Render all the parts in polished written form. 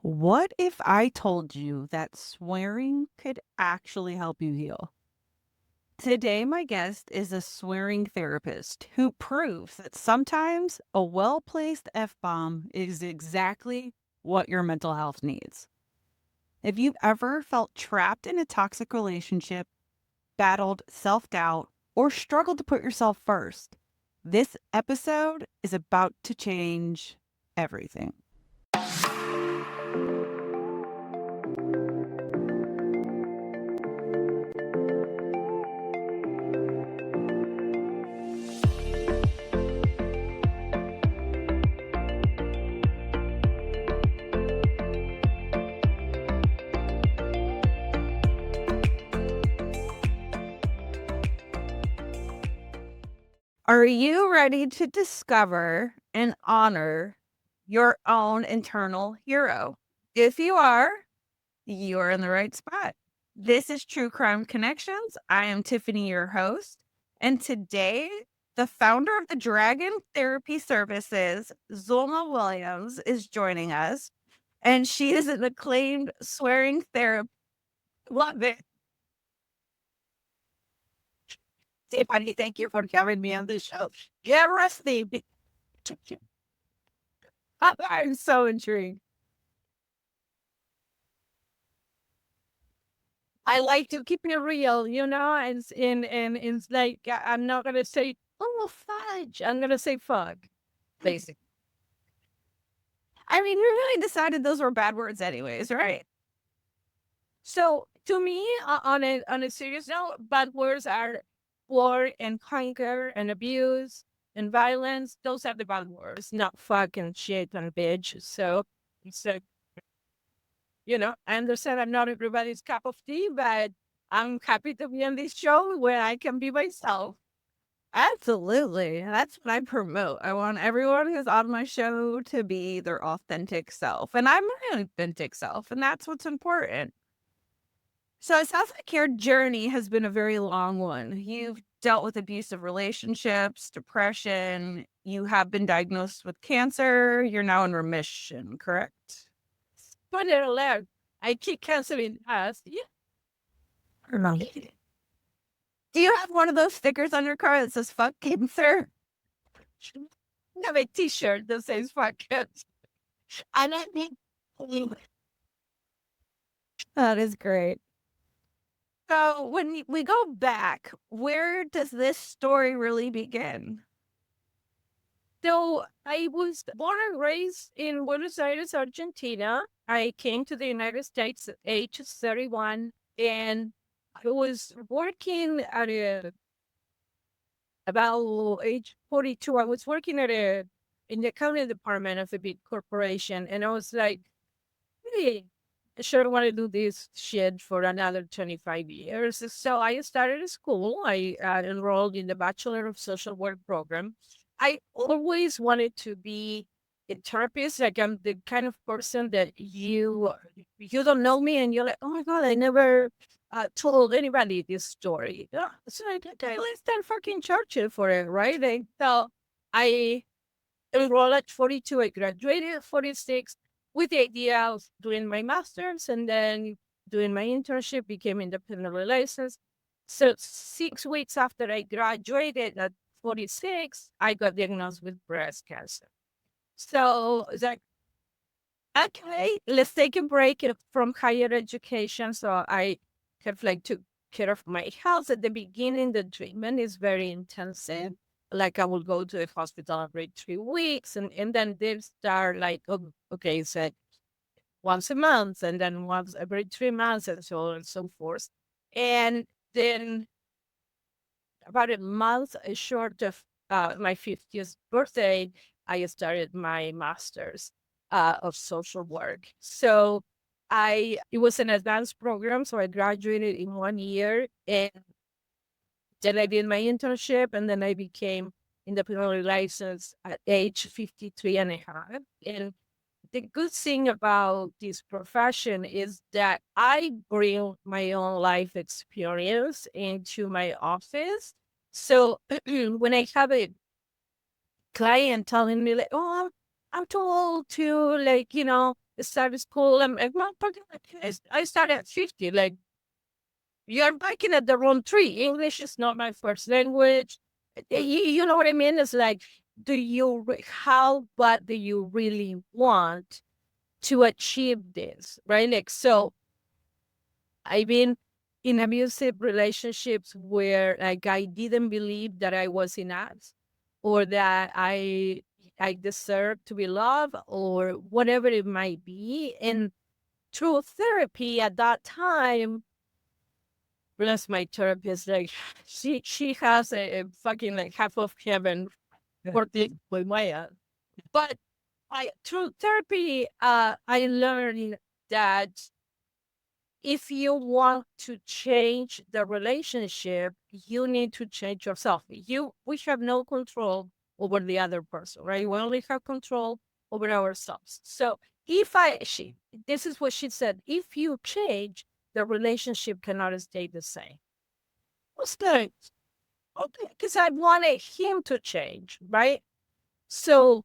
What if I told you that swearing could actually help you heal? Today, my guest is a swearing therapist who proves that sometimes a well placed F bomb is exactly what your mental health needs. If you've ever felt trapped in a toxic relationship, battled self doubt, or struggled to put yourself first, this episode is about to change everything. Are you ready to discover and honor your own internal hero? If you are in the right spot. This is True Crime Connections. I am Tiffany, your host. And today, the founder of the Dragon Therapy Services, Zulma Williams, is joining us. And she is an acclaimed swearing therapist. Love it. Tiffany, thank you for having me on the show. Get rusty. I'm so intrigued. I like to keep it real, and it's like I'm not gonna say, "Oh, fudge." I'm gonna say, "Fuck," basically. I mean, we really decided those were bad words, anyways, right? So, to me, on a serious note, bad words are war and hunger and abuse and violence. Those are the bad words, not fucking shit and bitch. So I understand I'm not everybody's cup of tea, but I'm happy to be on this show where I can be myself. Absolutely. That's what I promote. I want everyone who's on my show to be their authentic self. And I'm my authentic self, and that's what's important. So it sounds like your journey has been a very long one. You've dealt with abusive relationships, depression. You have been diagnosed with cancer. You're now in remission, correct? Spoiler alert, I kicked cancer in the past. Yeah. Or not. Do you have one of those stickers on your car that says fuck cancer? I have a t-shirt that says fuck cancer. And I think that is great. So when we go back, where does this story really begin? So I was born and raised in Buenos Aires, Argentina. I came to the United States at age 31, and I was working at about age 42. I was working in the accounting department of a big corporation, and I was like, hey, I sure want to do this shit for another 25 years. So I started school. I enrolled in the Bachelor of Social Work program. I always wanted to be a therapist. Like I'm the kind of person that you don't know me and you're like, oh my God, I never told anybody this story. So okay, let's start fucking Churchill for it, right? So I enrolled at 42. I graduated at 46 with the idea of doing my master's and then doing my internship, became independently licensed. So 6 weeks after I graduated at 46, I got diagnosed with breast cancer. So it's like, okay, let's take a break from higher education. So I have like took care of my health at the beginning. The treatment is very intensive. Like I will go to the hospital every 3 weeks, and then they start like, oh, okay, so once a month, and then once every 3 months, and so on and so forth. And then about a month short of my 50th birthday, I started my master's of social work. So it was an advanced program, so I graduated in 1 year, and then I did my internship, and then I became independently licensed at age 53 and a half. And the good thing about this profession is that I bring my own life experience into my office. So when I have a client telling me like, "Oh, I'm too old to like, started school. I started at 50. Like, you're barking at the wrong tree. English is not my first language. You know what I mean? It's like, how bad do you really want to achieve this, right? Like, so I've been in abusive relationships where like I didn't believe that I was enough or that I deserve to be loved or whatever it might be. And through therapy at that time, bless my therapist, like she has a fucking like half of heaven working with Maya. But I through therapy, I learned that if you want to change the relationship, you need to change yourself. We have no control over the other person, right? We only have control over ourselves. So this is what she said. If you change, the relationship cannot stay the same. What's that? Okay, because I wanted him to change, right? So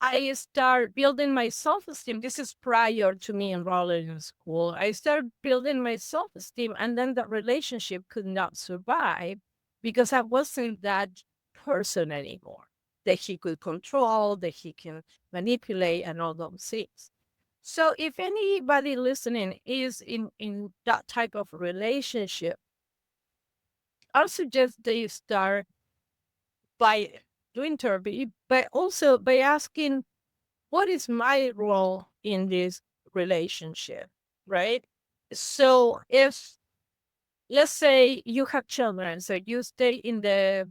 I start building my self-esteem. This is prior to me enrolling in school. I started building my self-esteem, and then the relationship could not survive because I wasn't that person anymore that he could control, that he can manipulate, and all those things. So if anybody listening is in that type of relationship, I suggest they start by doing therapy, but also by asking, what is my role in this relationship, right? So if, let's say you have children, so you stay in the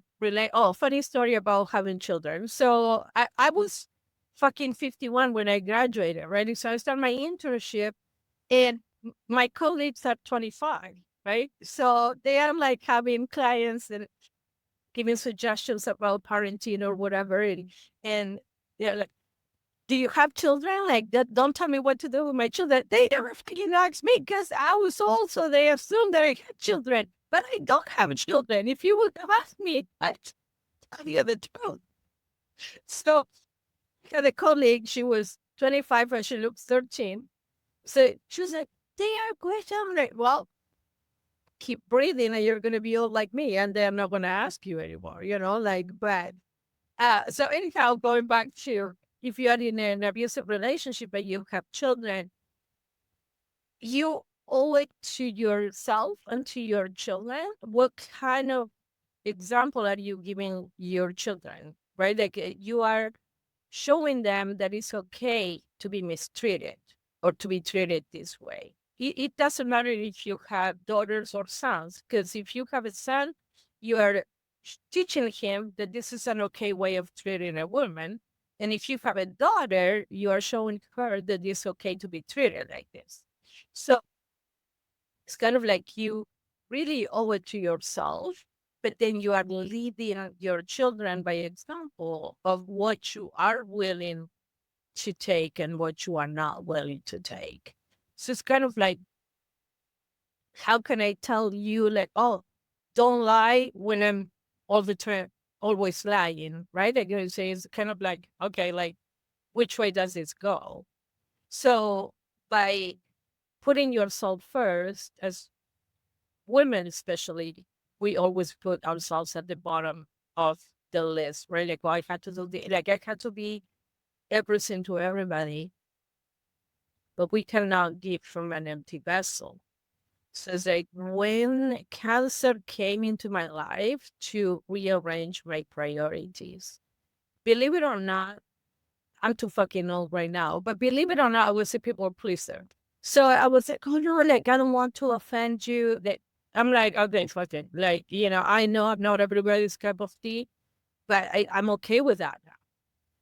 funny story about having children. So I was fucking 51 when I graduated, right? So I started my internship and my colleagues are 25, right? So they are like having clients and giving suggestions about parenting or whatever. And they're like, do you have children? Like that, don't tell me what to do with my children. They never fucking asked me because I was also, they assumed that I had children, but I don't have children. If you would have asked me, I'd tell you the truth. So I had a colleague, she was 25 and she looks 13. So she was like, they are great. I'm like, well, keep breathing and you're going to be old like me. And they're not going to ask you anymore, like, but so anyhow, going back to if you are in an abusive relationship and you have children, you owe it to yourself and to your children. What kind of example are you giving your children, right? Like you are showing them that it's okay to be mistreated or to be treated this way. It doesn't matter if you have daughters or sons, because if you have a son, you are teaching him that this is an okay way of treating a woman. And if you have a daughter, you are showing her that it's okay to be treated like this. So it's kind of like you really owe it to yourself, but then you are leading your children by example of what you are willing to take and what you are not willing to take. So it's kind of like, how can I tell you, like, oh, don't lie when I'm all the time always lying, right? Like you say, it's kind of like, okay, like, which way does this go? So by putting yourself first, as women especially, we always put ourselves at the bottom of the list, right? Like, well, I had to do like I had to be everything to everybody, but we cannot give from an empty vessel. So it's like when cancer came into my life to rearrange my priorities, believe it or not, I'm too fucking old right now, but believe it or not, I was a people pleaser. So I was like, oh no, like I don't want to offend you. That I'm like, okay, fuck it. Like, I know I'm not everybody's cup of tea, but I'm okay with that.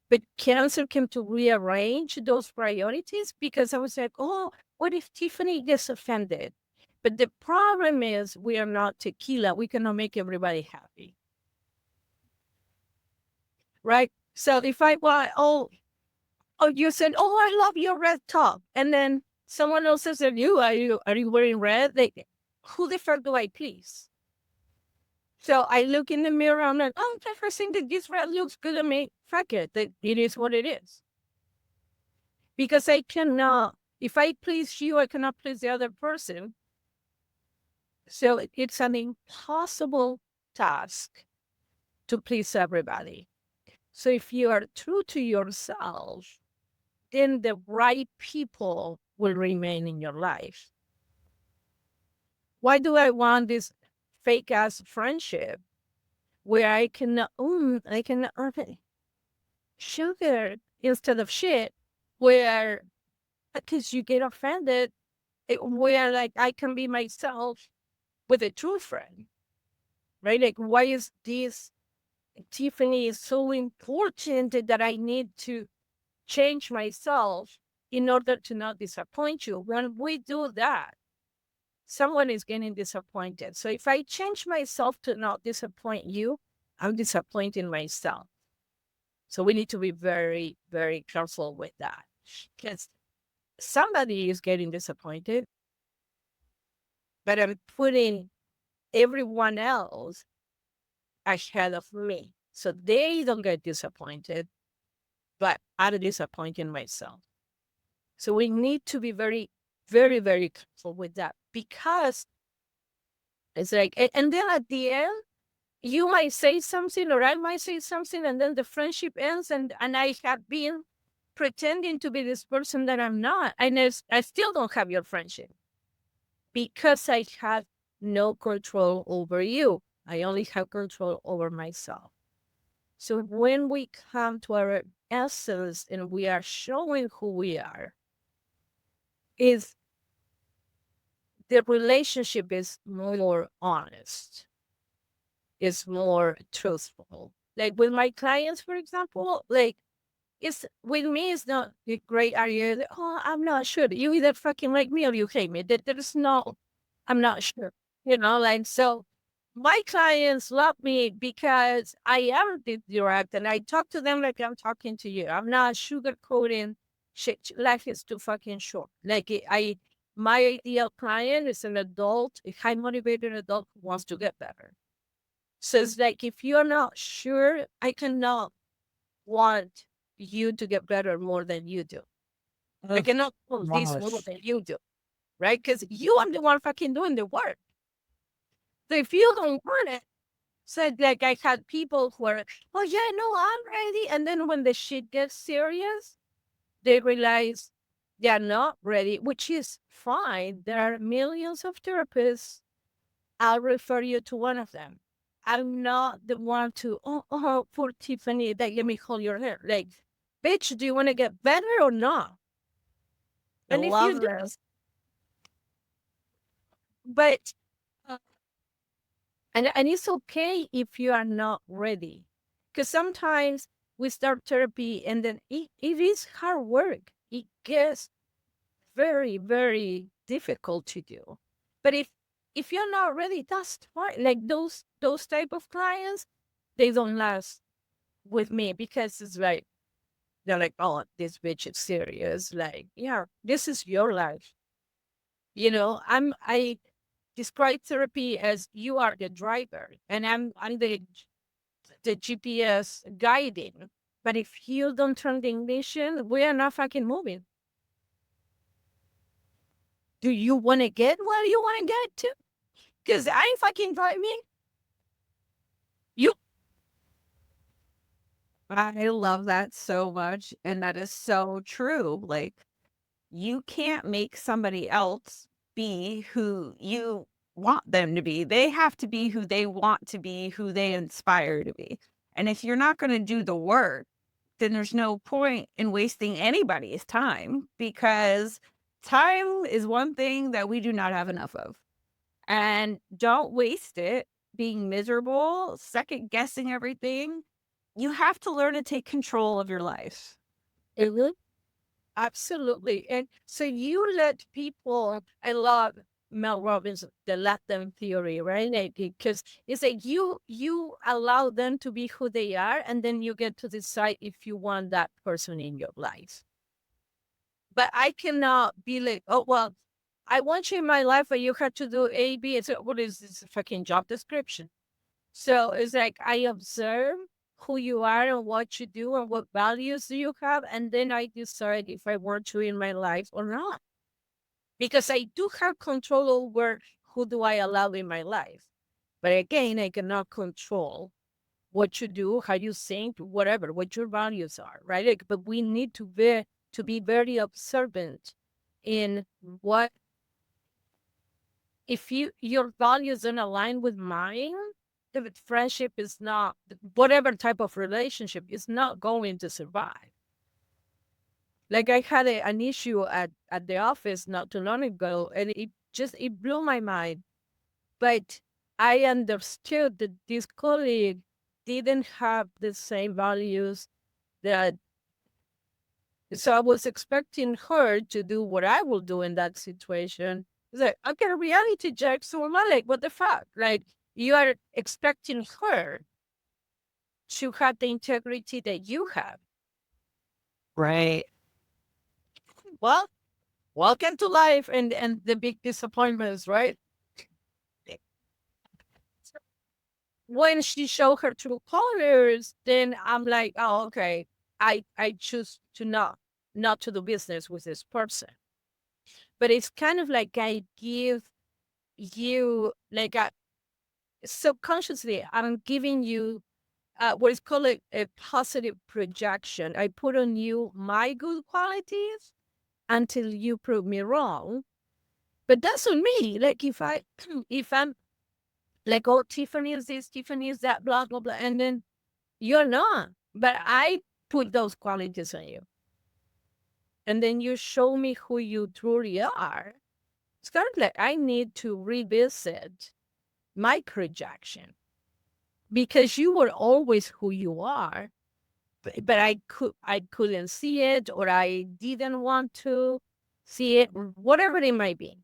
But cancer came to rearrange those priorities because I was like, oh, what if Tiffany gets offended? But the problem is we are not tequila. We cannot make everybody happy. Right? So if I want, you said, oh, I love your red top. And then someone else says, are you wearing red? Who the fuck do I please? So I look in the mirror, I'm like, oh, I think that this red looks good on me. Fuck it. It is what it is. because I cannot, if I please you, I cannot please the other person. So it's an impossible task to please everybody. So if you are true to yourself, then the right people will remain in your life. Why do I want this fake ass friendship where I can earn sugar instead of shit? Where because you get offended, where like I can be myself with a true friend, right? Like, why is this, Tiffany, is so important that I need to change myself in order to not disappoint you? When we do that, someone is getting disappointed. So if I change myself to not disappoint you, I'm disappointing myself. So we need to be very, very careful with that, because somebody is getting disappointed, but I'm putting everyone else ahead of me. So they don't get disappointed, but I'm disappointing myself. So we need to be very, very, very careful with that, because it's like, and then at the end, you might say something or I might say something, and then the friendship ends, and I have been pretending to be this person that I'm not. And I still don't have your friendship because I have no control over you. I only have control over myself. So when we come to our essence and we are showing who we are, is the relationship is more honest, is more truthful. Like with my clients, for example, like it's with me, it's not a great area. Oh, I'm not sure. You either fucking like me or you hate me. There's no, I'm not sure. Like so my clients love me because I am direct and I talk to them like I'm talking to you. I'm not sugarcoating shit. Life is too fucking short. Like my ideal client is an adult, a high motivated adult who wants to get better. So it's like, if you're not sure, I cannot want you to get better more than you do. I cannot want this more than you do, right? Because you are the one fucking doing the work. So if you don't want it, so like I had people who are, oh yeah, no, I'm ready. And then when the shit gets serious, they realize they are not ready, which is fine. There are millions of therapists. I'll refer you to one of them. I'm not the one to, oh, poor Tiffany, like, let me hold your hair. Like, bitch, do you want to get better or not? I And if you love do, this. but, uh, and it's okay if you are not ready. Because sometimes we start therapy and then it is hard work. It gets very, very difficult to do. But if you're not ready, that's fine. Like those type of clients, they don't last with me because it's like they're like, oh, this bitch is serious. Like, yeah, this is your life. I describe therapy as you are the driver and I'm the GPS guiding. But if you don't turn the ignition, we are not fucking moving. Do you want to get where you want to get to? Because I ain't fucking driving. You. I love that so much. And that is so true. Like, you can't make somebody else be who you want them to be. They have to be who they want to be, who they inspire to be. And if you're not going to do the work, then there's no point in wasting anybody's time, because time is one thing that we do not have enough of. And don't waste it being miserable, second guessing everything. You have to learn to take control of your life. Mhm. Absolutely. And so you let people, I love Mel Robbins, the let them theory, right? Because it's like you allow them to be who they are, and then you get to decide if you want that person in your life. But I cannot be like, oh well, I want you in my life, but you have to do A, B. It's what is this fucking job description? So it's like I observe who you are and what you do and what values do you have. And then I decide if I want to in my life or not. Because I do have control over who do I allow in my life. But again, I cannot control what you do, how you think, whatever, what your values are, right? But we need to be very observant in what if your values don't align with mine, the friendship is not whatever type of relationship is not going to survive. Like I had an issue at the office not too long ago, and it blew my mind. But I understood that this colleague didn't have the same values that so I was expecting her to do what I will do in that situation. It's like, okay, reality check. So I'm like, what the fuck? Like, you are expecting her to have the integrity that you have. Right. Well, welcome to life and the big disappointments, right? When she showed her true colors, then I'm like, oh, okay. I choose to not to do business with this person. But it's kind of like I give you like subconsciously I'm giving you what is called a positive projection. I put on you my good qualities until you prove me wrong. But that's on me. Like if I if I'm like, oh, Tiffany is this, Tiffany is that, blah blah blah, and then you're not. But I put those qualities on you. And then you show me who you truly are. It's kind of like I need to revisit my projection because you were always who you are, but I couldn't see it or I didn't want to see it, whatever it might be.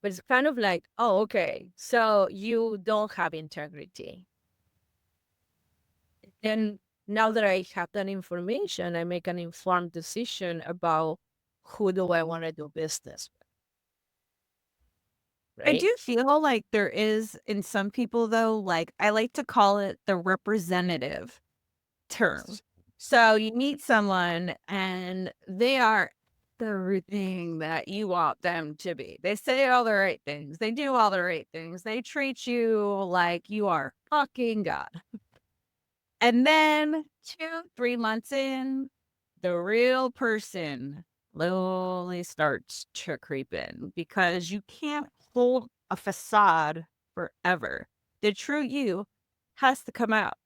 But it's kind of like, oh, okay, so you don't have integrity. And now that I have that information, I make an informed decision about who do I want to do business with, I right? do feel like there is in some people though, like I like to call it the representative term. So you meet someone and they are everything that you want them to be. They say all the right things. They do all the right things. They treat you like you are fucking God. And then 2, 3 months in, the real person slowly starts to creep in because you can't hold a facade forever. The true you has to come out.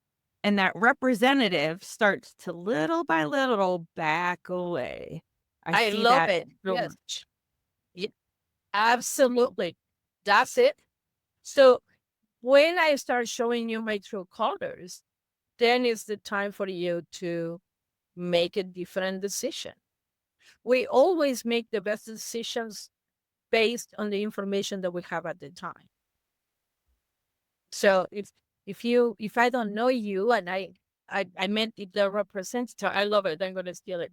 And that representative starts to little by little back away. I I see love that it. so Yes, much. yeah, absolutely. That's it. So when I start showing you my true colors, then it's the time for you to make a different decision. We always make the best decisions based on the information that we have at the time. So if I don't know you and I meant the representative, I love it. I'm gonna steal it.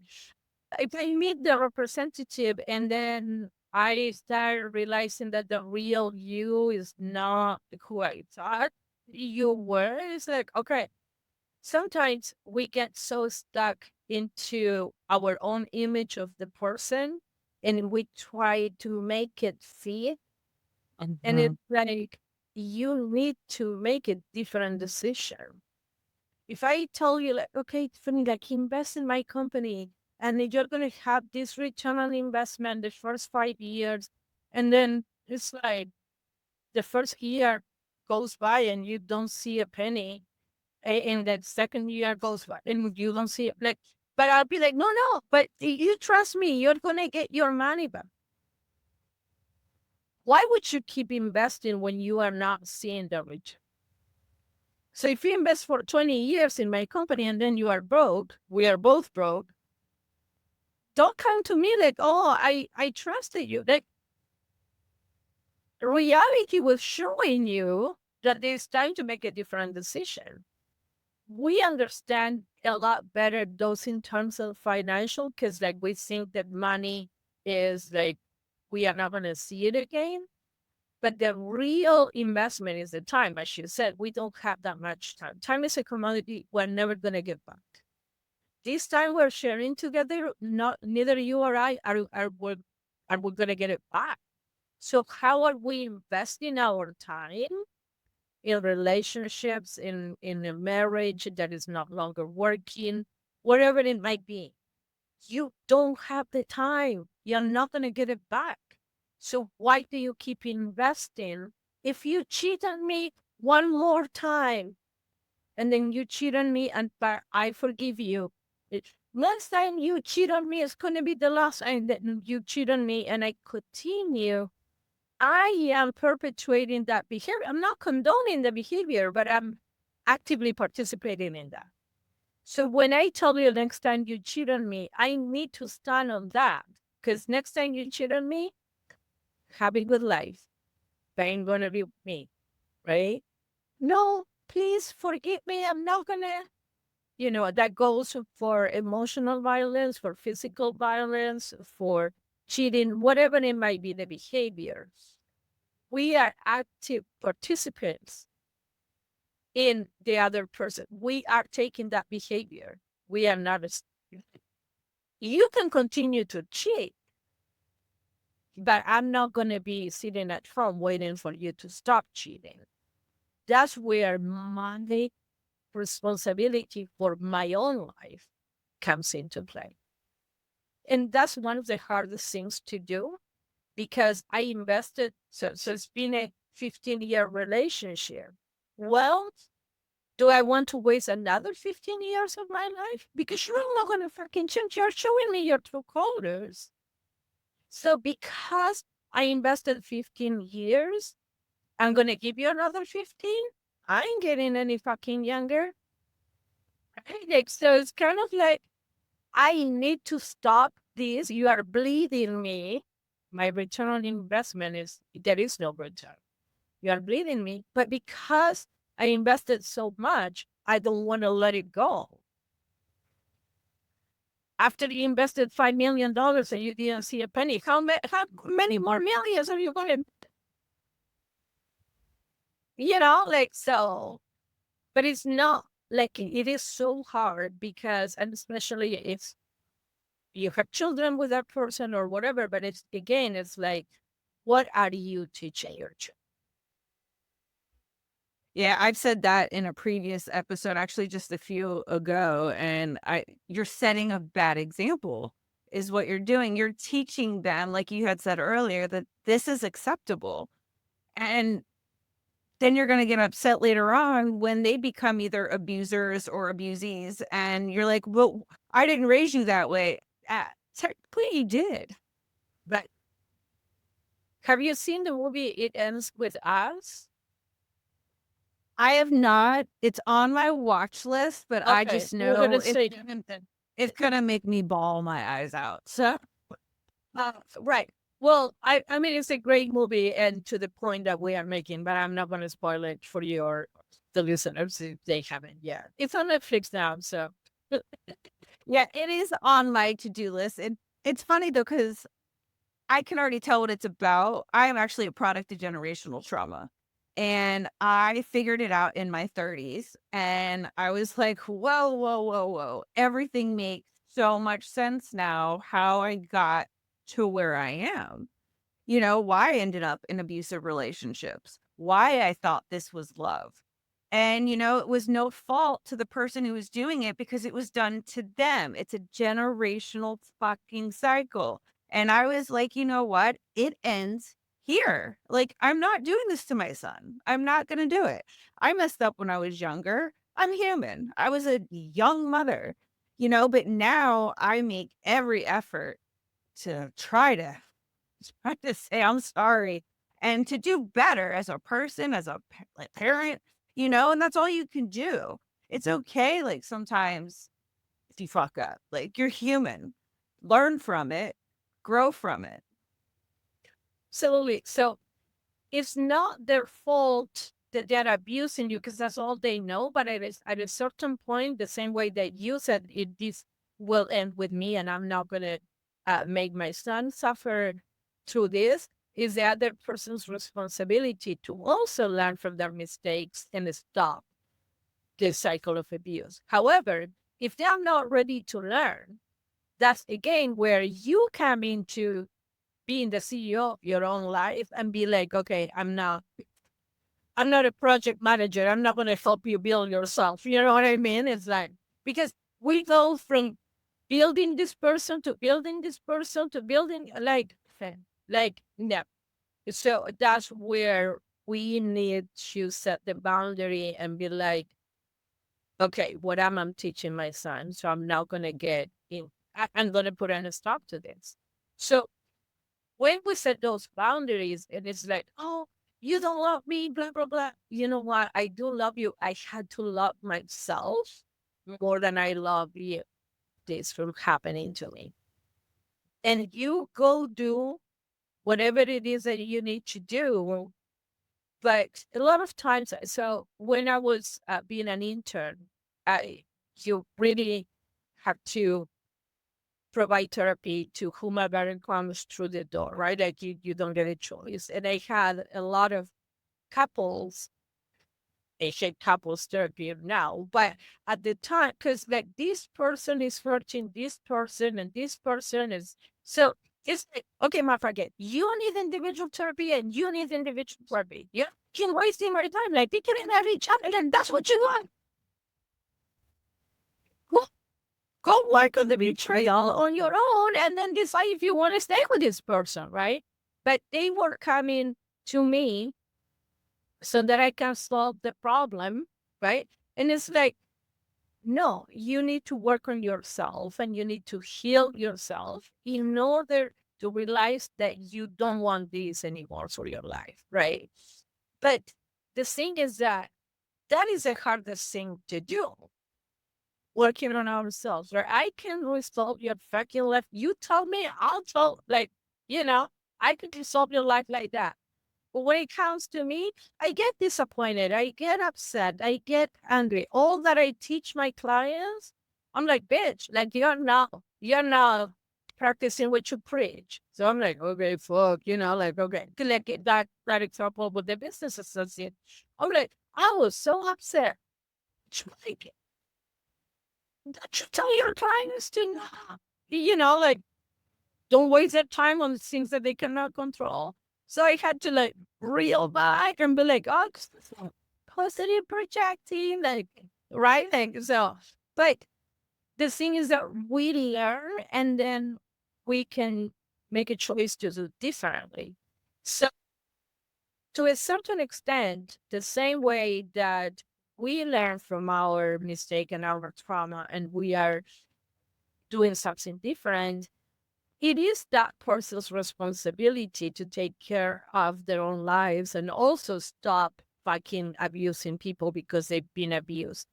If I meet the representative and then I start realizing that the real you is not who I thought you were, it's like, okay, sometimes we get so stuck into our own image of the person and we try to make it fit. And it's Mhm. like, you need to make a different decision. If I tell you, like, okay, Tiffany, like, invest in my company and then you're going to have this return on investment the first 5 years, and then it's like the first year goes by and you don't see a penny, and that second year goes by and you don't see it. Like, but I'll be like, no, no, but you trust me, you're going to get your money back. Why would you keep investing when you are not seeing the return? So if you invest for 20 years in my company and then you are broke, we are both broke, don't come to me like, oh, I trusted you. Like, reality was showing you that it's time to make a different decision. We understand a lot better those in terms of financial, because like we think that money is like we are not going to see it again. But the real investment is the time. As you said, we don't have that much time. Time is a commodity we're never going to get back. This time we're sharing together, not neither you or I are we going to get it back. So how are we investing our time in relationships, in a marriage that is not longer working, whatever it might be? You don't have the time. You're not going to get it back. So why do you keep investing? If you cheat on me one more time and then you cheat on me and I forgive you, next time you cheat on me, it's going to be the last time that you cheat on me and I continue. I am perpetuating that behavior. I'm not condoning the behavior, but I'm actively participating in that. So when I tell you next time you cheat on me, I need to stand on that. Because next time you cheat on me, have a good life. They ain't gonna be me, right? No, please forgive me. I'm not gonna, that goes for emotional violence, for physical violence, for cheating, whatever it might be, the behaviors. We are active participants in the other person. We are taking that behavior. We are not a, you can continue to cheat, but I'm not going to be sitting at home waiting for you to stop cheating. That's where my responsibility for my own life comes into play. And that's one of the hardest things to do because I invested, so it's been a 15-year relationship. Well, do I want to waste another 15 years of my life? Because you're not going to fucking change. You're showing me your true colors. So because I invested 15 years, I'm going to give you another 15. I ain't getting any fucking younger. Right? Like, so it's kind of like, I need to stop this. You are bleeding me. My return on investment is, there is no return. You are bleeding me. But because I invested so much, I don't want to let it go. After you invested $5 million and you didn't see a penny, how many more millions are you going to, like, so, but it's not like it is so hard because, and especially if you have children with that person or whatever, but it's, again, it's like, what are you teaching your children? Yeah, I've said that in a previous episode, actually just a few ago, and you're setting a bad example is what you're doing. You're teaching them, like you had said earlier, that this is acceptable. And then you're going to get upset later on when they become either abusers or abusees. And you're like, well, I didn't raise you that way. Technically, you did. But have you seen the movie It Ends With Us? I have not. It's on my watch list, but I Okay, just we're going know to say then. it's going to make me bawl my eyes out. So, Right. Well, I mean, it's a great movie and to the point that we are making, but I'm not going to spoil it for you or the listeners if they haven't yet. It's on Netflix now, so. yeah, it is on my to-do list. And it's funny though, because I can already tell what it's about. I am actually a product of generational trauma. And I figured it out in my 30s. And I was like, whoa, whoa, whoa, whoa. Everything makes so much sense now how I got to where I am. Why I ended up in abusive relationships, why I thought this was love. And, it was no fault to the person who was doing it because it was done to them. It's a generational fucking cycle. And I was like, you know what? It ends here. Like, I'm not doing this to my son. I'm not going to do it. I messed up when I was younger. I'm human. I was a young mother, but now I make every effort to try to say I'm sorry and to do better as a person, as a like, parent, and that's all you can do. It's okay. Like sometimes if you fuck up, like you're human, learn from it, grow from it. Absolutely. So it's not their fault that they're abusing you because that's all they know. But at a certain point, the same way that you said this will end with me, and I'm not going to make my son suffer through this. is the other person's responsibility to also learn from their mistakes and stop the cycle of abuse. However, if they are not ready to learn, that's again where you come into being the CEO of your own life and be like, okay, I'm not a project manager. I'm not going to help you build yourself. You know what I mean? It's like, because we go from building this person to building this person to building no. So that's where we need to set the boundary and be like, okay, what am I teaching my son? So I'm not going to get in. I'm going to put a stop to this. So when we set those boundaries and it's like, oh, you don't love me, blah, blah, blah. You know what? I do love you. I had to love myself more than I love you. This from happening to me. And you go do whatever it is that you need to do. But a lot of times, so when I was being an intern, you really have to provide therapy to whomever comes through the door, right? Like you don't get a choice. And I had a lot of couples, they say couples therapy now, but at the time, because like this person is hurting this person and this person is, so it's like, okay, my forget, you need individual therapy and you need individual therapy. You can wasting my time, like they can have each other and that's what you want. Go work on the betrayal on your own and then decide if you want to stay with this person, right? But they were coming to me so that I can solve the problem, right? And it's like, no, you need to work on yourself and you need to heal yourself in order to realize that you don't want this anymore for your life, right? But the thing is that that is the hardest thing to do, working on ourselves, right? I can resolve your fucking life. You tell me, I'll tell, like, you know, I could resolve your life like that. But when it comes to me, I get disappointed. I get upset. I get angry. All that I teach my clients, I'm like, bitch, like you're not practicing what you preach. So I'm like, okay, fuck, like, okay. Like that example with the business associate. I'm like, I was so upset. It's like, that you tell your clients to not, like, don't waste their time on things that they cannot control. So I had to like reel back and be like, oh, positive projecting, like, right? Like, so, but the thing is that we learn and then we can make a choice to do differently. So, to a certain extent, the same way that we learn from our mistake and our trauma and we are doing something different, it is that person's responsibility to take care of their own lives and also stop fucking abusing people because they've been abused.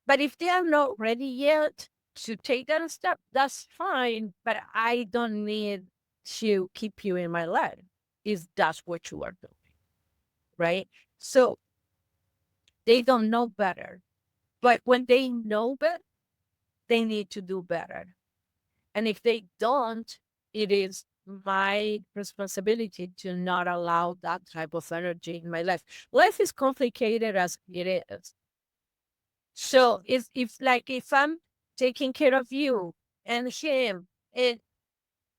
But if they are not ready yet to take that step, that's fine. But I don't need to keep you in my life if that's what you are doing. Right. So they don't know better. But when they know better, they need to do better. And if they don't, it is my responsibility to not allow that type of energy in my life. Life is complicated as it is. So if like if I'm taking care of you and him, and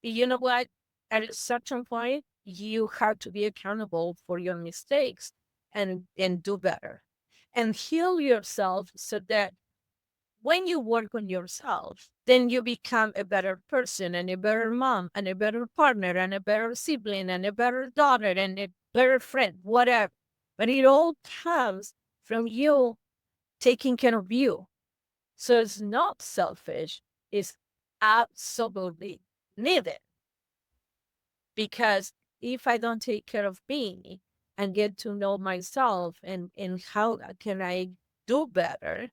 you know what, at a certain point, you have to be accountable for your mistakes and do better and heal yourself so that when you work on yourself, then you become a better person and a better mom and a better partner and a better sibling and a better daughter and a better friend, whatever. But it all comes from you taking care of you. So it's not selfish, it's absolutely needed. Because if I don't take care of me and get to know myself and how can I do better,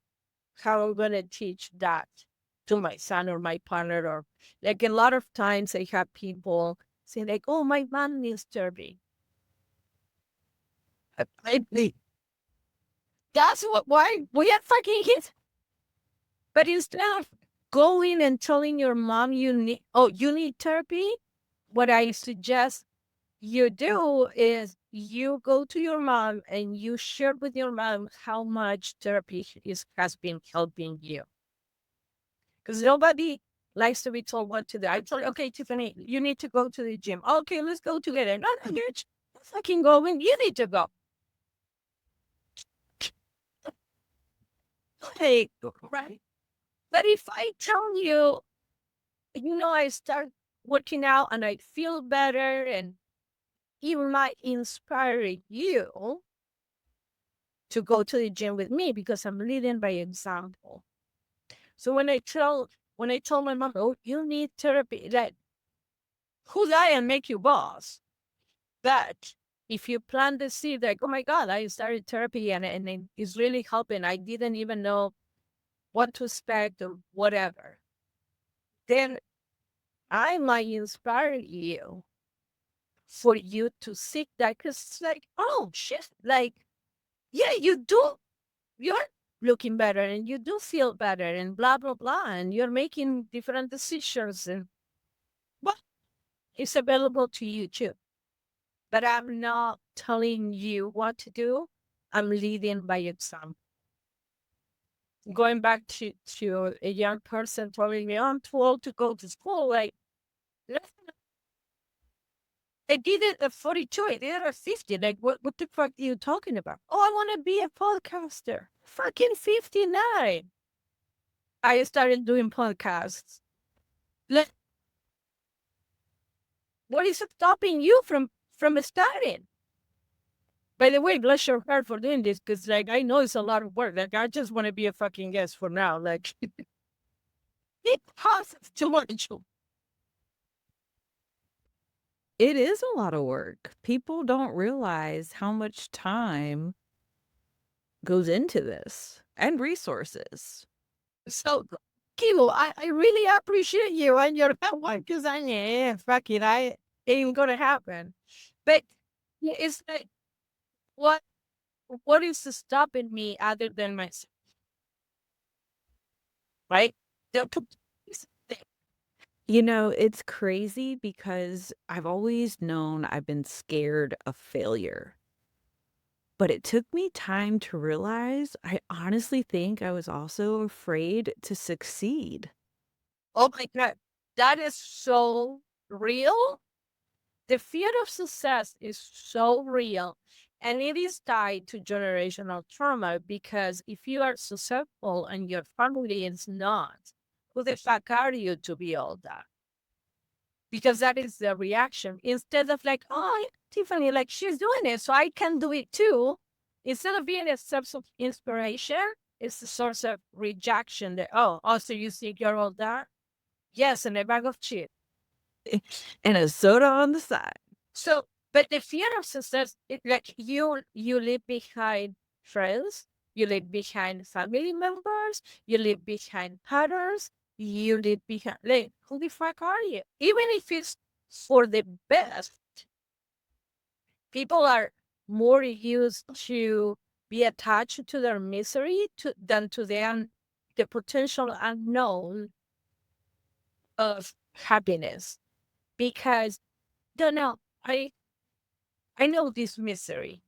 how I'm going to teach that to my son or my partner, or like a lot of times I have people say like, oh, my mom needs therapy. That's why we are fucking kids. But instead of going and telling your mom you need therapy, what I suggest you do is you go to your mom and you share with your mom how much therapy has been helping you. Because nobody likes to be told what to do. I told, okay, Tiffany, you need to go to the gym. Okay, let's go together. No, no, you're fucking going. You need to go. Hey, right? But if I tell you, I start working out and I feel better and it might inspire you to go to the gym with me because I'm leading by example. So when I told my mom, oh, you need therapy, that who's I and make you boss? But if you plant the seed, like, oh my God, I started therapy and it's really helping. I didn't even know what to expect or whatever. Then I might inspire you for you to seek that. Because it's like, oh shit, like, yeah, you're looking better and you do feel better and blah, blah, blah. And you're making different decisions and well, it's available to you too. But I'm not telling you what to do. I'm leading by example. Going back to a young person telling me, I'm too old to go to school. Like, listen, I did it at 42. I did it at 50. Like, what the fuck are you talking about? Oh, I want to be a podcaster. Fucking 59. I started doing podcasts. Like, what is stopping you from starting? By the way, bless your heart for doing this, because like I know it's a lot of work. Like I just want to be a fucking guest for now. Like it costs too much. It is a lot of work. People don't realize how much time goes into this and resources. So, Kilo, I really appreciate you and your one because I yeah, fuck it, I ain't gonna happen. But yeah, it's like what what is stopping me other than myself, right? The- It's crazy because I've always known I've been scared of failure. But it took me time to realize I honestly think I was also afraid to succeed. Oh my God, that is so real. The fear of success is so real. And it is tied to generational trauma because if you are successful and your family is not, who the fuck are you to be all that? Because that is the reaction. Instead of like, oh, Tiffany, like she's doing it, so I can do it too. Instead of being a source of inspiration, it's a source of rejection that, oh, so you think you're all that? Yes, and a bag of shit. And a soda on the side. So, but the fear of success, it, like you leave behind friends, you leave behind family members, you leave behind patterns, you leave behind, like, who the fuck are you? Even if it's for the best, people are more used to be attached to their misery than to the potential unknown of happiness. Because, don't know, I know this misery,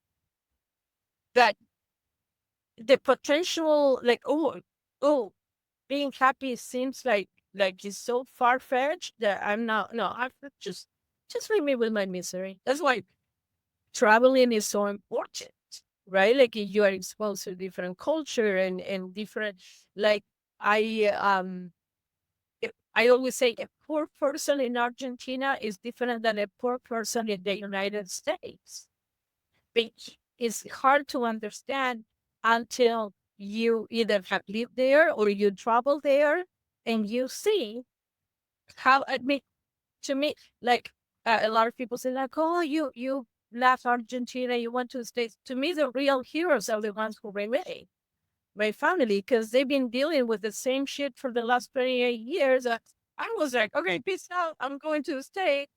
that the potential, like, oh, being happy seems like it's so far fetched that I'm not. No, I just leave me with my misery. That's why traveling is so important, right? Like if you are exposed to different culture and different, like I um. I always say a poor person in Argentina is different than a poor person in the United States. It's hard to understand until you either have lived there or you travel there and you see how, I mean, to me, like a lot of people say like, oh, you left Argentina, you went to the States. To me, the real heroes are the ones who remain, my family, because they've been dealing with the same shit for the last 28 years. I was like, okay, peace out, I'm going to the States.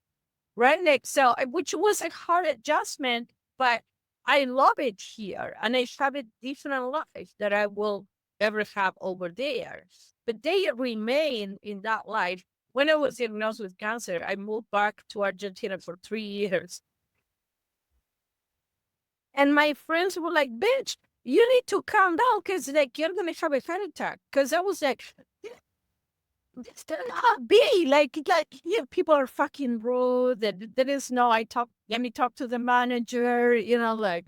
Right next, so which was a hard adjustment, but I love it here, and I have a different life that I will ever have over there. But they remain in that life. When I was diagnosed with cancer, I moved back to Argentina for 3 years. And my friends were like, bitch, you need to calm down because like you're gonna have a heart attack. Because I was like, this cannot be like yeah, people are fucking rude. That there is no let me talk to the manager, like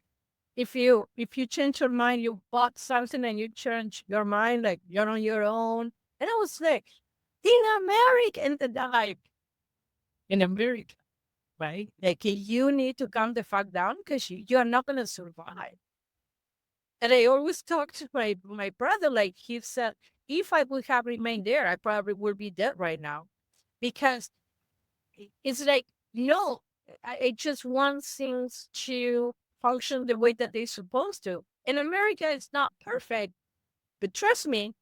if you change your mind, you bought something and you change your mind, like you're on your own. And I was like, in America, and like in America, right? Like you need to calm the fuck down because you're not gonna survive. And I always talk to my brother, like he said, if I would have remained there, I probably would be dead right now. Because it's like, no, I just want things to function the way that they're supposed to. In America, it's not perfect, but trust me,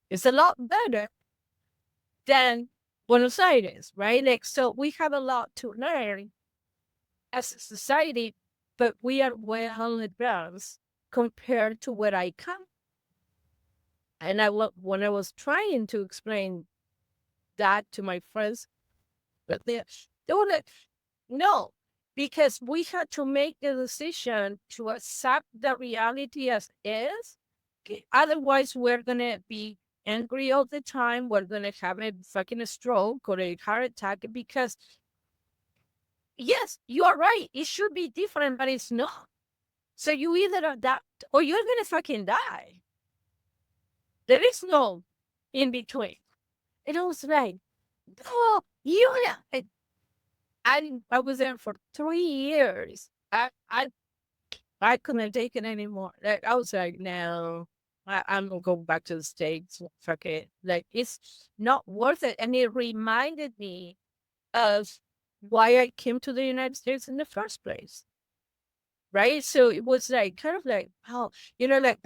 it's a lot better than Buenos Aires, right? Like, so we have a lot to learn as a society, but we are well advanced compared to where I come. And when I was trying to explain that to my friends, but they were like, no, because we had to make the decision to accept the reality as is. Otherwise, we're going to be angry all the time. We're going to have a fucking stroke or a heart attack because, yes, you are right. It should be different, but it's not. So you either adapt or you're going to fucking die. There is no in between. And I was like, oh, I was there for 3 years. I couldn't take it anymore. Like I was like, no, I'm gonna go back to the States. Fuck it. Like it's not worth it. And it reminded me of why I came to the United States in the first place. Right. So it was like kind of like, oh, like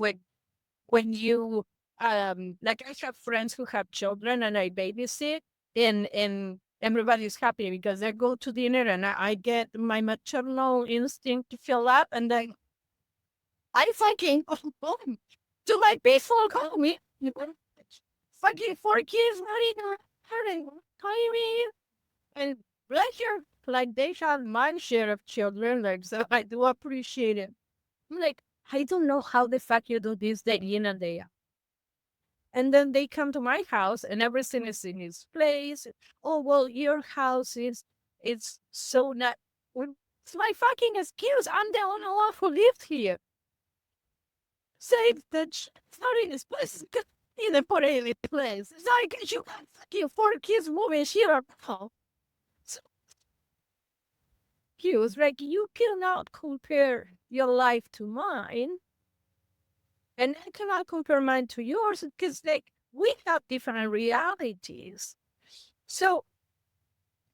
when you like I have friends who have children and I babysit and everybody's happy because I go to dinner and I get my maternal instinct to fill up and then I fucking go home to my peaceful home. Fucking 4 kids running around tiny and pleasure. Like they have my share of children, like so I do appreciate it. I'm like, I don't know how the fuck you do this day in and day out. And then they come to my house and everything is in its place. Oh, well, your house is, it's so not, well, it's my fucking excuse. I'm the only one who lived here. Save the not in this place. In the put it in place. It's like you got fucking 4 kids moving here. Oh, so cute. Like you cannot compare your life to mine. And I cannot compare mine to yours because like we have different realities. So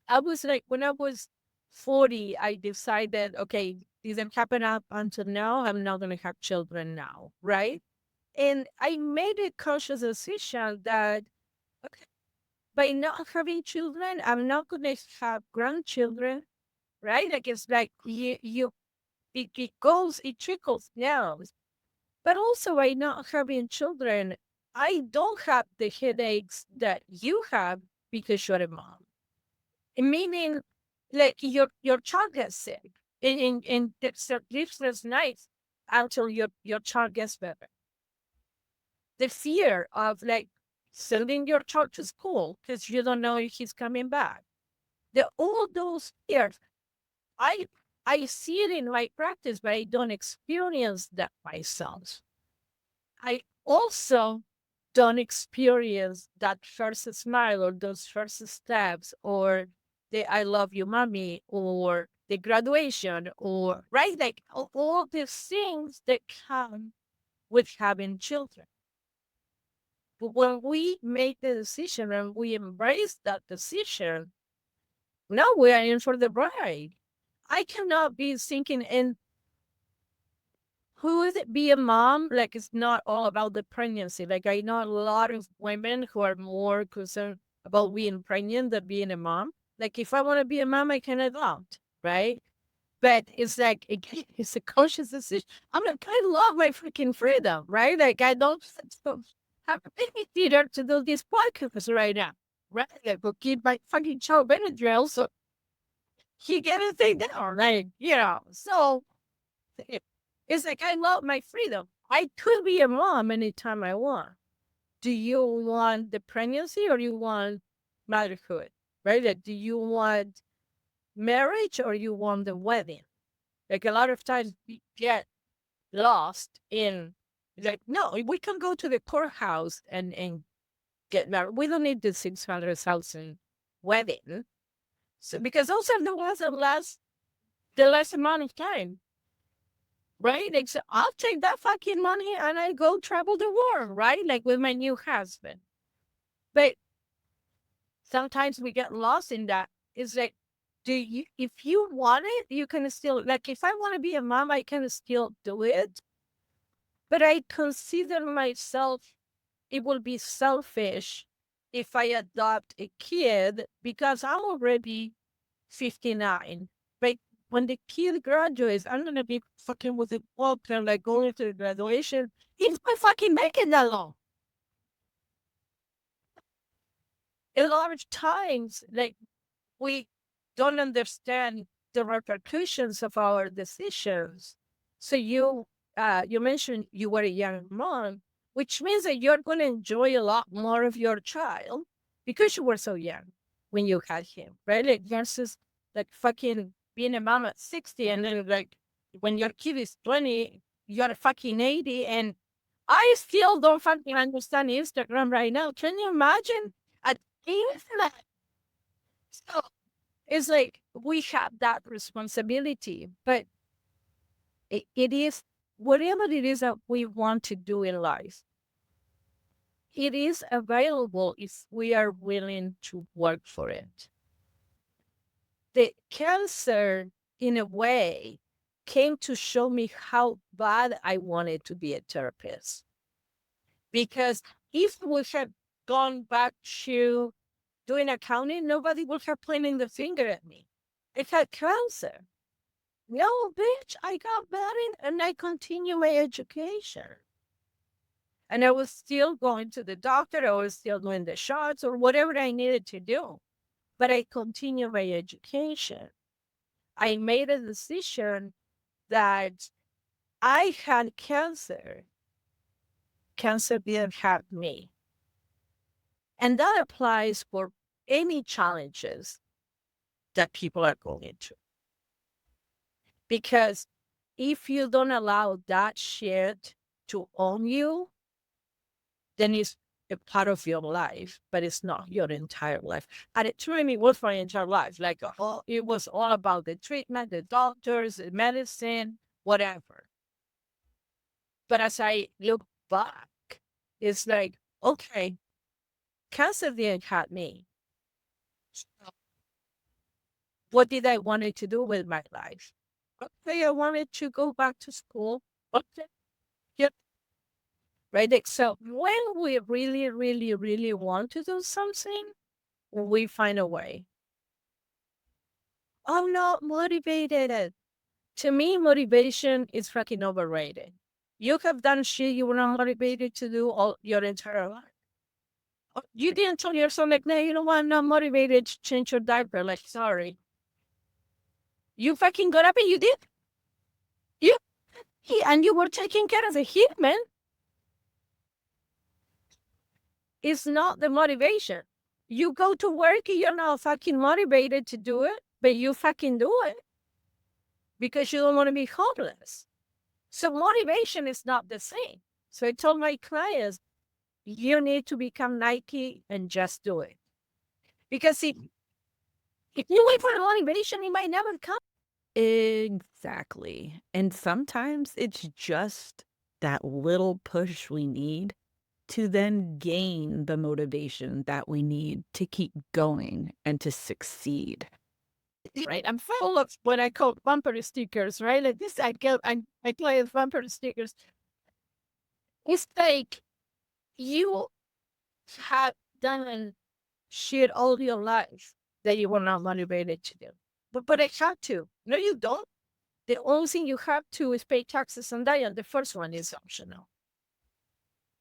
I was like, when I was 40, I decided, okay, didn't happen up until now. I'm not going to have children now, right? And I made a conscious decision that, okay, by not having children, I'm not going to have grandchildren, right? Like it's like it goes, it trickles down. But also by not having children, I don't have the headaches that you have because you're a mom. Meaning, like your child gets sick and it's a sleepless nights until your child gets better. The fear of like sending your child to school because you don't know if he's coming back. All those fears, I I see it in my practice, but I don't experience that myself. I also don't experience that first smile or those first steps or the I love you, mommy, or the graduation, or right, like all these things that come with having children. But when we make the decision and we embrace that decision, now we are in for the ride. I cannot be thinking in who is it be a mom? Like it's not all about the pregnancy. Like I know a lot of women who are more concerned about being pregnant than being a mom. Like if I want to be a mom, I can adopt, right? But it's like again, it's a conscious decision. I'm like, I love my freaking freedom, right? Like I don't have a babysitter to do this podcast right now, right? Like go keep my fucking child Benadryl so he get a thing down, like So It's like, I love my freedom. I could be a mom anytime I want. Do you want the pregnancy or you want motherhood? Right? Like, do you want marriage or you want the wedding? Like a lot of times we get lost in like, no, we can go to the courthouse and get married. We don't need the 600,000 wedding. So because those are the ones that last the less amount of time. Right? Like, so I'll take that fucking money and I go travel the world, right? Like with my new husband. But sometimes we get lost in that. It's like, do you, if you want it, you can still, like, if I want to be a mom, I can still do it. But I consider myself, it will be selfish if I adopt a kid because I'm already 59. But when the kid graduates, I'm going to be fucking with the book and like going to the graduation. It's my fucking making that long. A lot of times, like, we don't understand the repercussions of our decisions. So you mentioned you were a young mom, which means that you're going to enjoy a lot more of your child because you were so young when you had him, right? Like versus like fucking being a mom at 60 and then like when your kid is 20, you're fucking 80 and I still don't fucking understand Instagram right now. Can you imagine? At Instagram. So it's like we have that responsibility, but it is whatever it is that we want to do in life, it is available if we are willing to work for it. The cancer, in a way, came to show me how bad I wanted to be a therapist. Because if we had gone back to doing accounting, nobody would have pointed the finger at me. I had cancer. No, bitch, I got married and I continue my education. And I was still going to the doctor, I was still doing the shots or whatever I needed to do. But I continue my education. I made a decision that I had cancer. Cancer didn't have me. And that applies for any challenges that people are going through. Because if you don't allow that shit to own you, then it's a part of your life, but it's not your entire life. And it truly was my entire life. Like it was all about the treatment, the doctors, the medicine, whatever. But as I look back, it's like, okay, cancer didn't have me. So what did I wanted to do with my life? Okay, I wanted to go back to school. Okay, yep. Right. Like, so when we really, really, really want to do something, we find a way. I'm not motivated. To me, motivation is fucking overrated. You have done shit you were not motivated to do all your entire life. You didn't tell yourself like, no, you know what? I'm not motivated to change your diaper. Like, sorry. You fucking got up and you did. You and you were taking care of the human. It's not the motivation. You go to work and you're not fucking motivated to do it, but you fucking do it because you don't want to be homeless. So motivation is not the same. So I told my clients, you need to become Nike and just do it. Because if you wait for the motivation, it might never come. Exactly. And sometimes it's just that little push we need to then gain the motivation that we need to keep going and to succeed. Right. I'm full of what I call bumper stickers, right? Like this, I play with bumper stickers. It's like you have done shit all your life that you were not motivated to do. But I had to. No, you don't. The only thing you have to is pay taxes and die, and the first one is optional.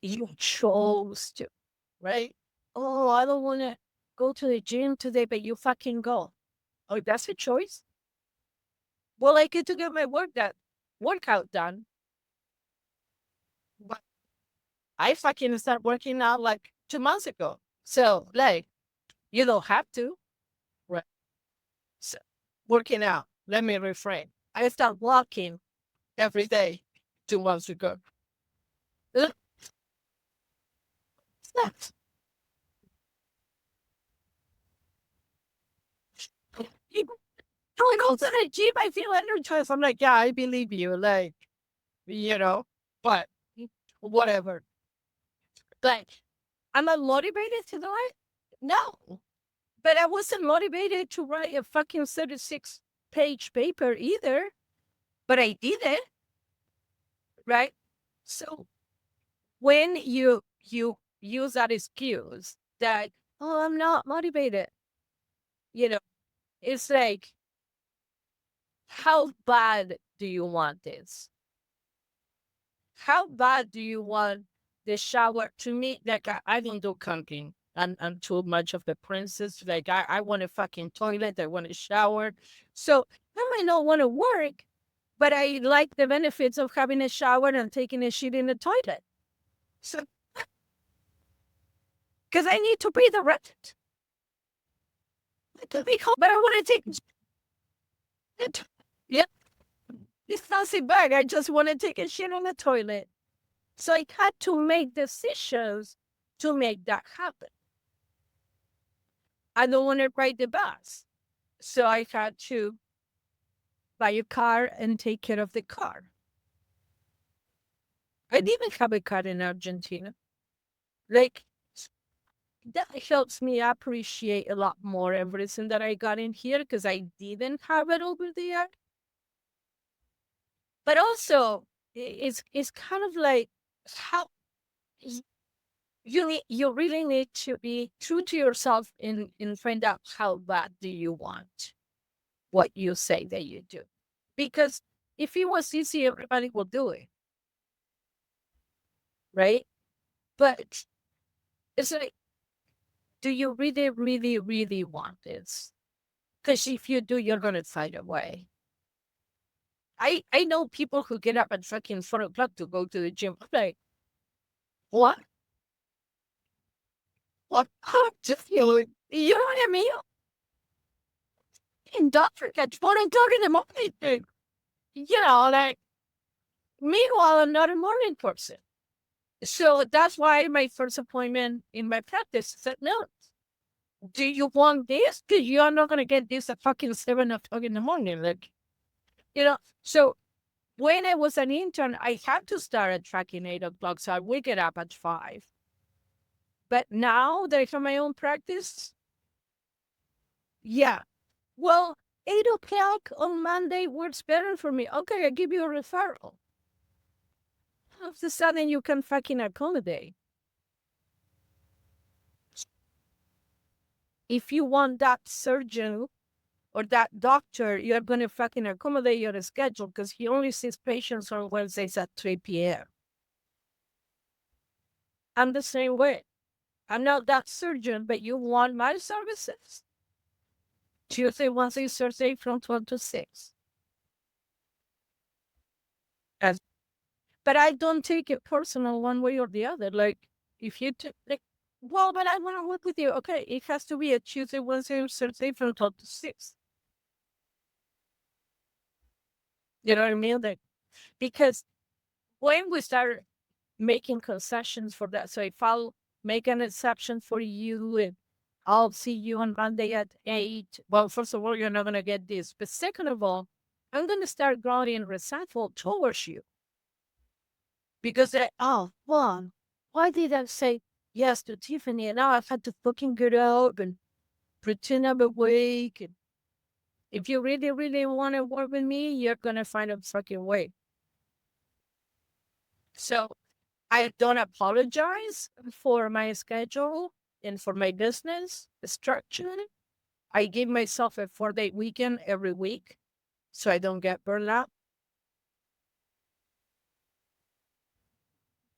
You chose to, right? Oh, I don't want to go to the gym today, but you fucking go. Oh, that's a choice. Well, I get to get my workout done. But I fucking started working out like 2 months ago. So, like, you don't have to, right? So, working out. Let me refrain. I start walking every day 2 months ago. It's not- People I go to the gym, I feel energized. I'm like, yeah, I believe you. Like, you know, but whatever. Like, am I motivated to do it? No. But I wasn't motivated to write a fucking 36-page paper either. But I did it, right? So when you use that excuse that, oh, I'm not motivated, you know, it's like, how bad do you want this? How bad do you want the shower? To me, like, I don't do cooking. I'm too much of the princess. Like, I want a fucking toilet. I want a shower. So I might not want to work, but I like the benefits of having a shower and taking a shit in the toilet. So, because I need to pay the rent. To be home, but I want to take it. Yeah, it's not so bad. I just want to take a shit on the toilet. So I had to make decisions to make that happen. I don't want to ride the bus. So I had to buy a car and take care of the car. I didn't have a car in Argentina. Like, that helps me appreciate a lot more everything that I got in here because I didn't have it over there. But also, it's kind of like how you really need to be true to yourself and find out how bad do you want what you say that you do. Because if it was easy, everybody will do it, right? But it's like, do you really, really, really want this? Because if you do, you're gonna find a way. I know people who get up at fucking 4 o'clock to go to the gym. I'm like, what? What? Just you know what I mean? In doctor at 4 o'clock in the morning. You know, like, meanwhile, I'm not a morning person. So that's why my first appointment in my practice said, no, do you want this? Because you're not going to get this at fucking 7 o'clock in the morning. Like, you know, so when I was an intern, I had to start at tracking 8 o'clock. So I would get up at 5. But now that I have my own practice, yeah. Well, 8 o'clock on Monday works better for me. Okay, I give you a referral. All of a sudden, you can fucking accommodate. If you want that surgeon or that doctor, you're going to fucking accommodate your schedule because he only sees patients on Wednesdays at 3 p.m. I'm the same way. I'm not that surgeon, but you want my services. Tuesday, Wednesday, Thursday from 12 to 6. As, but I don't take it personal one way or the other. Like, if you like, well, but I want to work with you. Okay, it has to be a Tuesday, Wednesday, or Thursday from 12 to 6. You know what I mean? Like, because when we start making concessions for that, so if I'll make an exception for you and I'll see you on Monday at 8. Well, first of all, you're not going to get this. But second of all, I'm going to start growing resentful towards you because, oh, well, why did I say yes to Tiffany? And now I've had to fucking get up and pretend I'm awake. And if you really, really want to work with me, you're going to find a fucking way. So I don't apologize for my schedule and for my business structure. I give myself a 4-day weekend every week so I don't get burned out.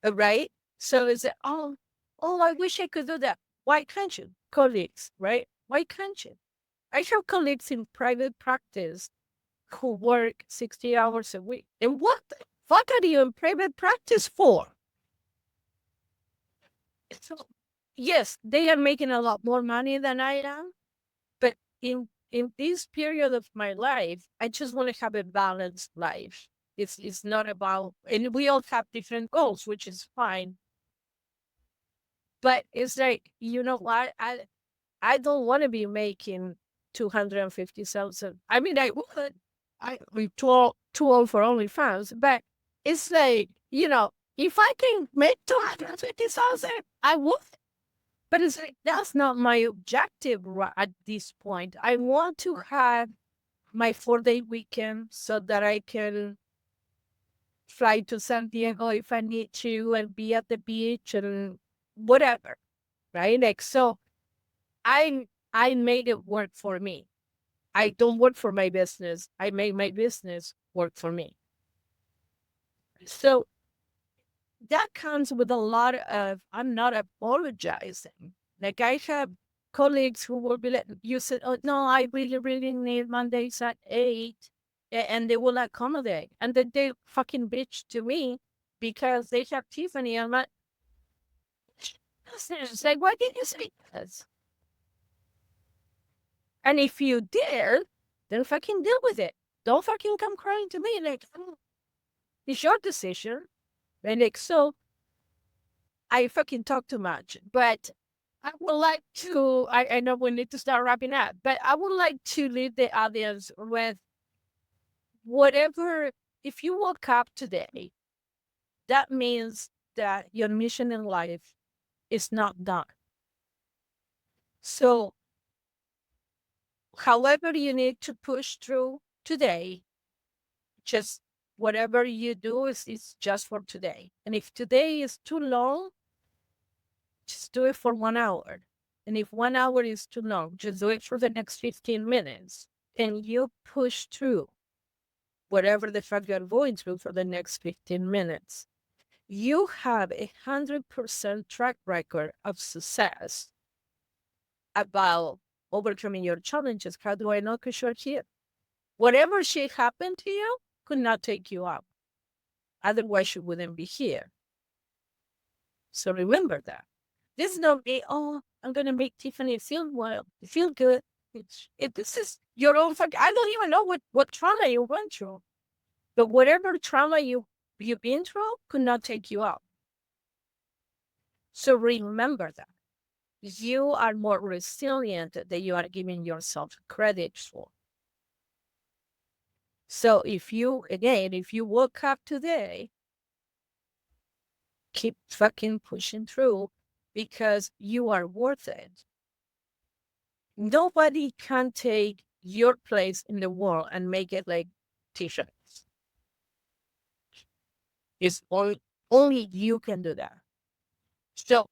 Right? So is it, oh, I wish I could do that. Why can't you? Colleagues, right? Why can't you? I have colleagues in private practice who work 60 hours a week. And what the fuck are you in private practice for? So, yes, they are making a lot more money than I am, but in this period of my life, I just want to have a balanced life. It's not about, and we all have different goals, which is fine. But it's like, you know what? I don't want to be making 250,000. I mean, I would. We too old for OnlyFans, but it's like, if I can make 250,000, I would. But it's like, that's not my objective at this point. I want to have my 4-day weekend so that I can fly to San Diego if I need to and be at the beach and whatever, right? Like, so I made it work for me. I don't work for my business. I make my business work for me. So that comes with a lot of, I'm not apologizing. Like, I have colleagues who will be like, you said, oh, no, I really, really need Mondays at 8. And they will accommodate. And then they fucking bitch to me because they have Tiffany. I'm like, it's like, why didn't you say this? And if you dare, then fucking deal with it. Don't fucking come crying to me. Like, it's your decision. And like, so I fucking talk too much, but I would like to, I know we need to start wrapping up, but I would like to leave the audience with whatever, if you woke up today, that means that your mission in life is not done. So, however you need to push through today, just whatever you do is just for today. And if today is too long, just do it for 1 hour. And if 1 hour is too long, just do it for the next 15 minutes. And you push through whatever the fuck you're going through for the next 15 minutes. You have 100% track record of success about overcoming your challenges. How do I know? Because you're here. Whatever shit happened to you could not take you out. Otherwise, you wouldn't be here. So remember that. This is not me, oh, I'm going to make Tiffany feel well, feel good. This is your own fuck. I don't even know what trauma you went through. But whatever trauma you've been through could not take you out. So remember that. You are more resilient than you are giving yourself credit for. So if you woke up today, keep fucking pushing through because you are worth it. Nobody can take your place in the world and make it like t-shirts. It's only you can do that. So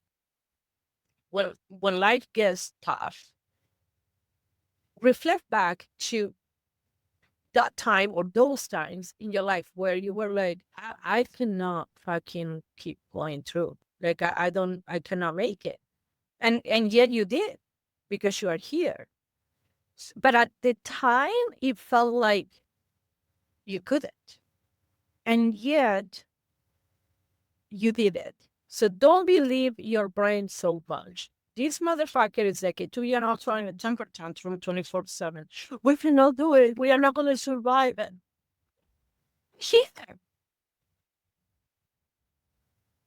when life gets tough, reflect back to that time or those times in your life where you were like, I cannot fucking keep going through. Like I cannot make it. And yet you did because you are here. But at the time it felt like you couldn't. And yet you did it. So don't believe your brain so much. This motherfucker is like a 2-year-old throwing a temper tantrum 24/7. We cannot do it. We are not going to survive it. Here,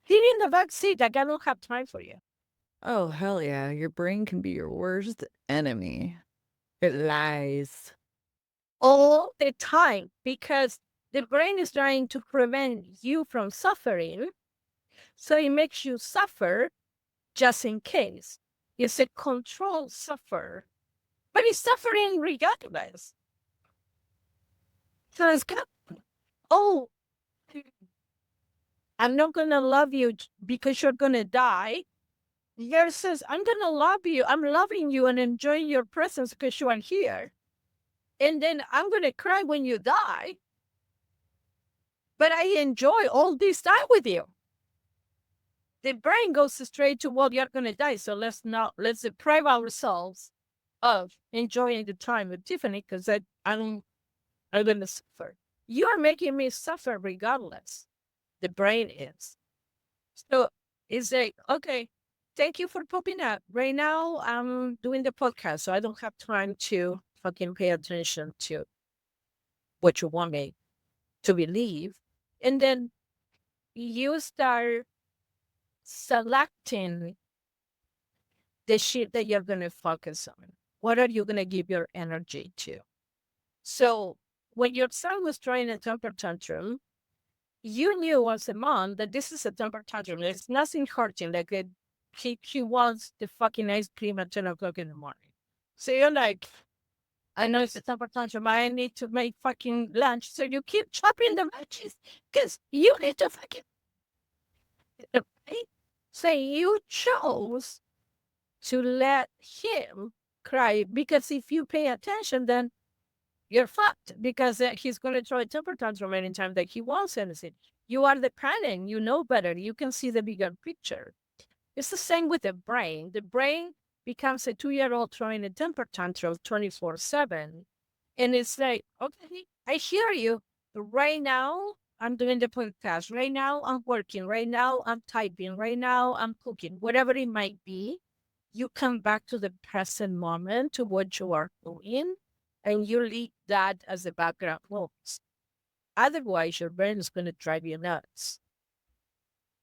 sit in the back seat. Like, I don't have time for you. Oh, hell yeah. Your brain can be your worst enemy. It lies. All the time because the brain is trying to prevent you from suffering. So it makes you suffer just in case. It's a controlled suffer, but it's suffering regardless. So it's kind of, oh, I'm not going to love you because you're going to die. God says, I'm going to love you. I'm loving you and enjoying your presence because you are here. And then I'm going to cry when you die. But I enjoy all this time with you. The brain goes straight to, well, you're going to die. So let's deprive ourselves of enjoying the time with Tiffany because I'm going to suffer. You are making me suffer regardless. The brain is. So it's like, okay, thank you for popping up. Right now, I'm doing the podcast, so I don't have time to fucking pay attention to what you want me to believe. And then you start selecting the shit that you're going to focus on. What are you going to give your energy to? So when your son was throwing a temper tantrum, you knew as a mom that this is a temper tantrum. There's nothing hurting. Like he wants the fucking ice cream at 10 o'clock in the morning. So you're like, I know it's a temper tantrum. I need to make fucking lunch. So you keep chopping the veggies because you need to fucking. Right? So you chose to let him cry because if you pay attention, then you're fucked because he's going to throw a temper tantrum anytime that he wants anything. You are the parent, you know better, you can see the bigger picture. It's the same with the brain. The brain becomes a 2-year-old throwing a temper tantrum 24/7. And it's like, okay, I hear you. Right now, I'm doing the podcast. Right now, I'm working. Right now, I'm typing. Right now, I'm cooking. Whatever it might be, you come back to the present moment, to what you are doing, and you leave that as the background noise. Otherwise, your brain is going to drive you nuts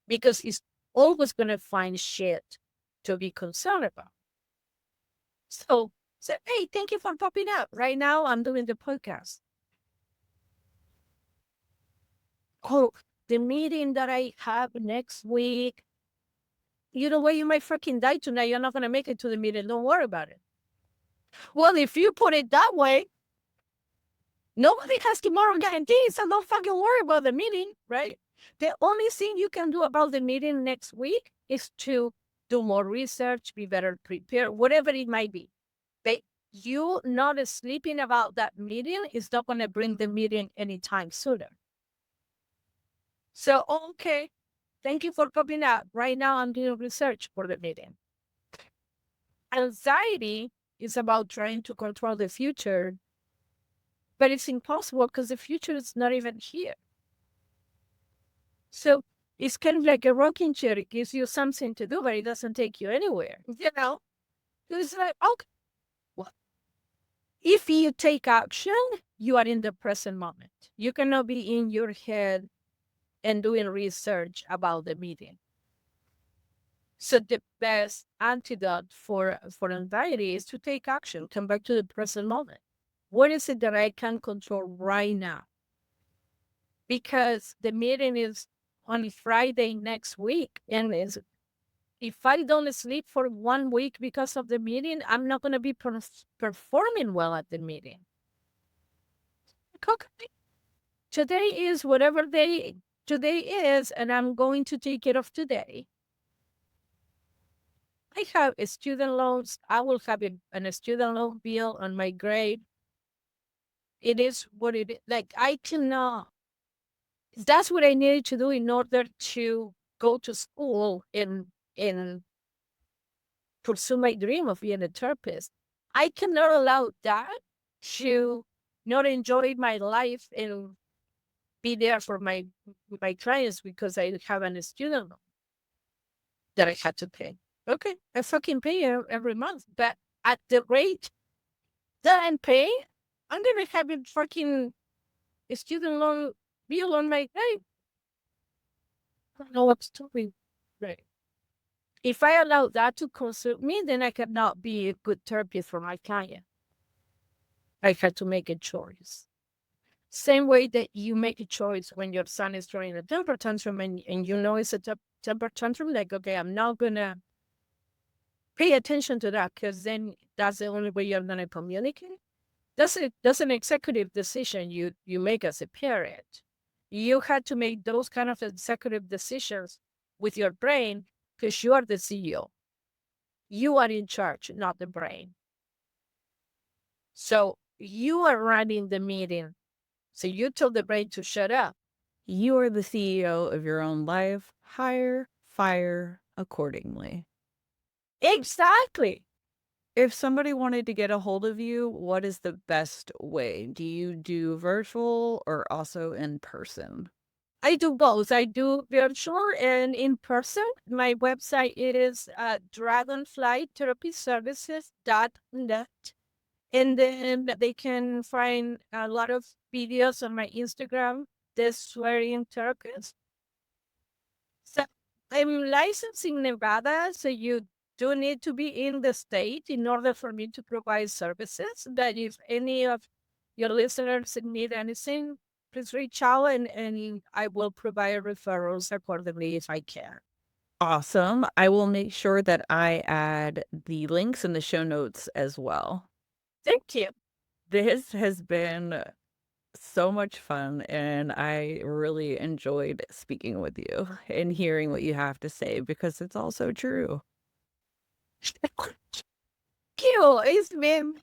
because it's always going to find shit to be concerned about. So, say, hey, thank you for popping up. Right now, I'm doing the podcast. Oh, the meeting that I have next week. You know what? You might fucking die tonight. You're not going to make it to the meeting. Don't worry about it. Well, if you put it that way, nobody has tomorrow guarantees, so don't fucking worry about the meeting, right? The only thing you can do about the meeting next week is to do more research, be better prepared, whatever it might be. But you not sleeping about that meeting is not going to bring the meeting anytime sooner. So, okay, thank you for popping up. Right now, I'm doing research for the meeting. Anxiety is about trying to control the future, but it's impossible because the future is not even here. So it's kind of like a rocking chair. It gives you something to do, but it doesn't take you anywhere. You know, it's like, okay, well, if you take action, you are in the present moment. You cannot be in your head and doing research about the meeting. So the best antidote for anxiety is to take action, come back to the present moment. What is it that I can control right now? Because the meeting is on Friday next week, and if I don't sleep for 1 week because of the meeting, I'm not going to be performing well at the meeting. Okay. Today is whatever day today is, and I'm going to take care of today. I have student loans. I will have a student loan bill on my grade. It is what it is. Like, I cannot. That's what I needed to do in order to go to school and pursue my dream of being a therapist. I cannot allow that to not enjoy my life and be there for my clients because I have a student loan that I had to pay. Okay, I fucking pay every month, but at the rate that I'm paying, I'm gonna have a fucking student loan bill on my head. I don't know what's doing. Right. If I allow that to consume me, then I cannot be a good therapist for my client. I had to make a choice. Same way that you make a choice when your son is throwing a temper tantrum and you know it's a temper tantrum, like, okay, I'm not going to pay attention to that because then that's the only way you're going to communicate. That's an executive decision you make as a parent. You had to make those kind of executive decisions with your brain because you are the CEO. You are in charge, not the brain. So you are running the meeting. So you tell the brain to shut up. You are the CEO of your own life. Hire, fire accordingly. Exactly. If somebody wanted to get a hold of you, what is the best way? Do you do virtual or also in person? I do both. I do virtual and in person. My website it is dragonflytherapyservices.net. And then they can find a lot of videos on my Instagram, the swearing therapist. So I'm licensed in Nevada, so you do need to be in the state in order for me to provide services. But if any of your listeners need anything, please reach out and I will provide referrals accordingly if I can. Awesome. I will make sure that I add the links in the show notes as well. Thank you. This has been so much fun, and I really enjoyed speaking with you and hearing what you have to say because it's all so true. Thank you. It's been